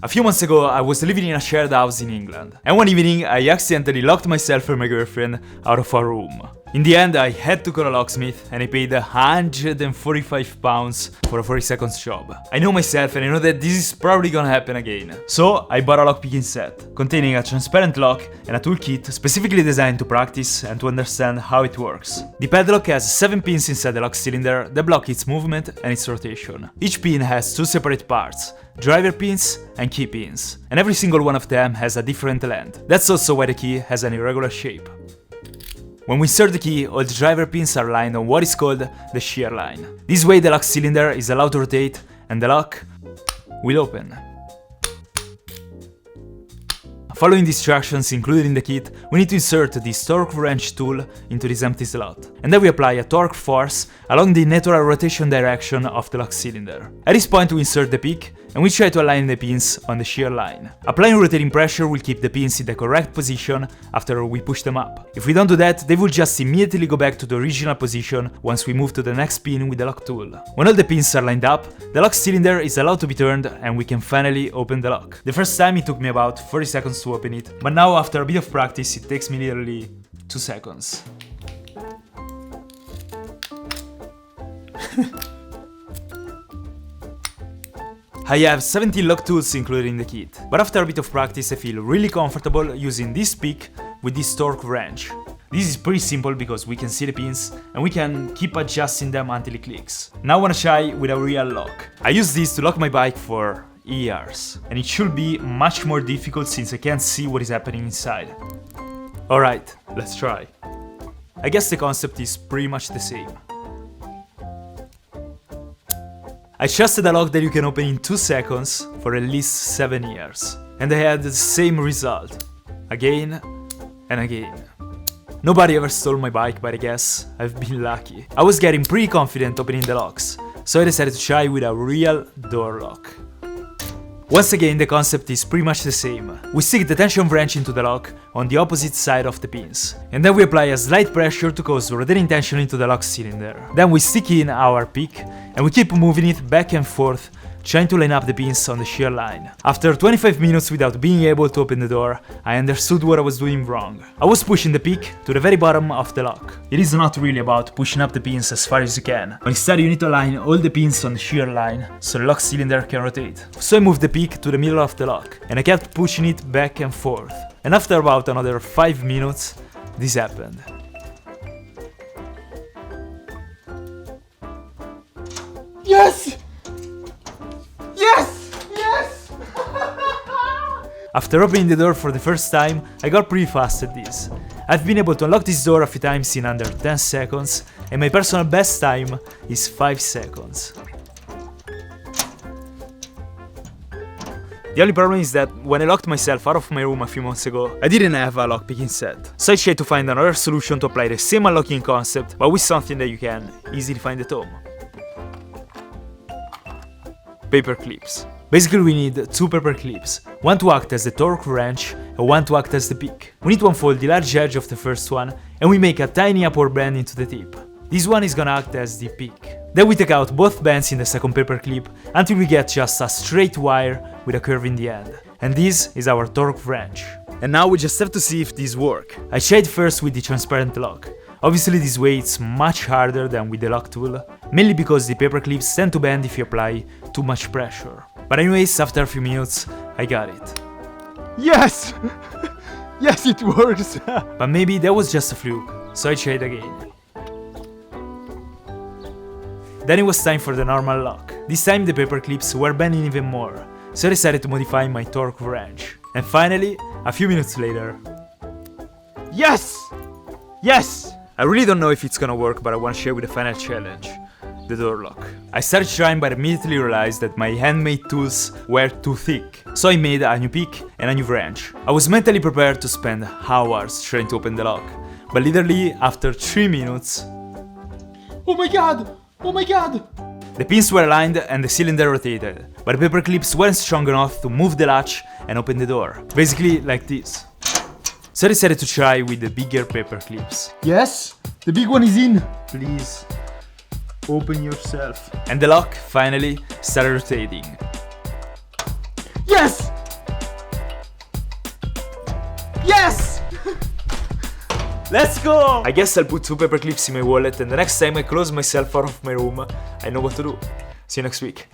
A few months ago, I was living in a shared house in England, and one evening I accidentally locked myself and my girlfriend out of our room. In the end, I had to call a locksmith, and I paid £145 for a 40 seconds job. I know myself, and I know that this is probably gonna happen again. So I bought a lockpicking set, containing a transparent lock and a toolkit specifically designed to practice and to understand how it works. The padlock has 7 pins inside the lock cylinder that block its movement and its rotation. Each pin has 2 separate parts, driver pins and key pins, and every single one of them has a different length. That's also why the key has an irregular shape. When we insert the key, all the driver pins are lined on what is called the shear line. This way the lock cylinder is allowed to rotate and the lock will open. Following the instructions included in the kit, we need to insert this torque wrench tool into this empty slot, and then we apply a torque force along the natural rotation direction of the lock cylinder. At this point we insert the pick, and we try to align the pins on the shear line. Applying rotating pressure will keep the pins in the correct position after we push them up. If we don't do that, they will just immediately go back to the original position once we move to the next pin with the lock tool. When all the pins are lined up, the lock cylinder is allowed to be turned and we can finally open the lock. The first time it took me about 40 seconds to open it, but now after a bit of practice it takes me literally 2 seconds. I have 17 lock tools included in the kit, but after a bit of practice I feel really comfortable using this pick with this torque wrench. This is pretty simple because we can see the pins and we can keep adjusting them until it clicks. Now I wanna try with a real lock. I use this to lock my bike for years, and it should be much more difficult since I can't see what is happening inside. Alright, let's try. I guess the concept is pretty much the same. I trusted a lock that you can open in 2 seconds for at least 7 years, and I had the same result, again and again. Nobody ever stole my bike, but I guess I've been lucky. I was getting pretty confident opening the locks, so I decided to try with a real door lock. Once again, the concept is pretty much the same. We stick the tension wrench into the lock on the opposite side of the pins, and then we apply a slight pressure to cause rotating tension into the lock cylinder. Then we stick in our pick, and we keep moving it back and forth, trying to line up the pins on the shear line. After 25 minutes without being able to open the door, I understood what I was doing wrong. I was pushing the pick to the very bottom of the lock. It is not really about pushing up the pins as far as you can, but instead you need to align all the pins on the shear line so the lock cylinder can rotate. So I moved the pick to the middle of the lock, and I kept pushing it back and forth. And after about another 5 minutes, this happened. Yes! Yes! Yes! After opening the door for the first time, I got pretty fast at this. I've been able to unlock this door a few times in under 10 seconds, and my personal best time is 5 seconds. The only problem is that when I locked myself out of my room a few months ago, I didn't have a lockpicking set. So I tried to find another solution to apply the same unlocking concept, but with something that you can easily find at home. Paperclips. Basically we need 2 paperclips, one to act as the torque wrench and one to act as the pick. We need to unfold the large edge of the first one and we make a tiny upward bend into the tip. This one is gonna act as the pick. Then we take out both bends in the second paperclip until we get just a straight wire with a curve in the end. And this is our torque wrench. And now we just have to see if these work. I tried first with the transparent lock. Obviously this way it's much harder than with the lock tool, mainly because the paperclips tend to bend if you apply too much pressure. But anyways, after a few minutes, I got it. Yes! Yes, it works! But maybe that was just a fluke, so I tried again. Then it was time for the normal lock. This time the paperclips were bending even more, so I decided to modify my torque wrench. And finally, a few minutes later... Yes! Yes! I really don't know if it's gonna work, but I wanna share with the final challenge, the door lock. I started trying but immediately realized that my handmade tools were too thick, so I made a new pick and a new wrench. I was mentally prepared to spend hours trying to open the lock, but literally after 3 minutes... Oh my god! Oh my god! The pins were aligned and the cylinder rotated, but the paperclips weren't strong enough to move the latch and open the door. Basically like this. So I decided to try with the bigger paperclips. Yes! The big one is in! Please, open yourself. And the lock, finally, started rotating. Yes! Let's go! I guess I'll put 2 paperclips in my wallet, and the next time I close myself out of my room, I know what to do. See you next week.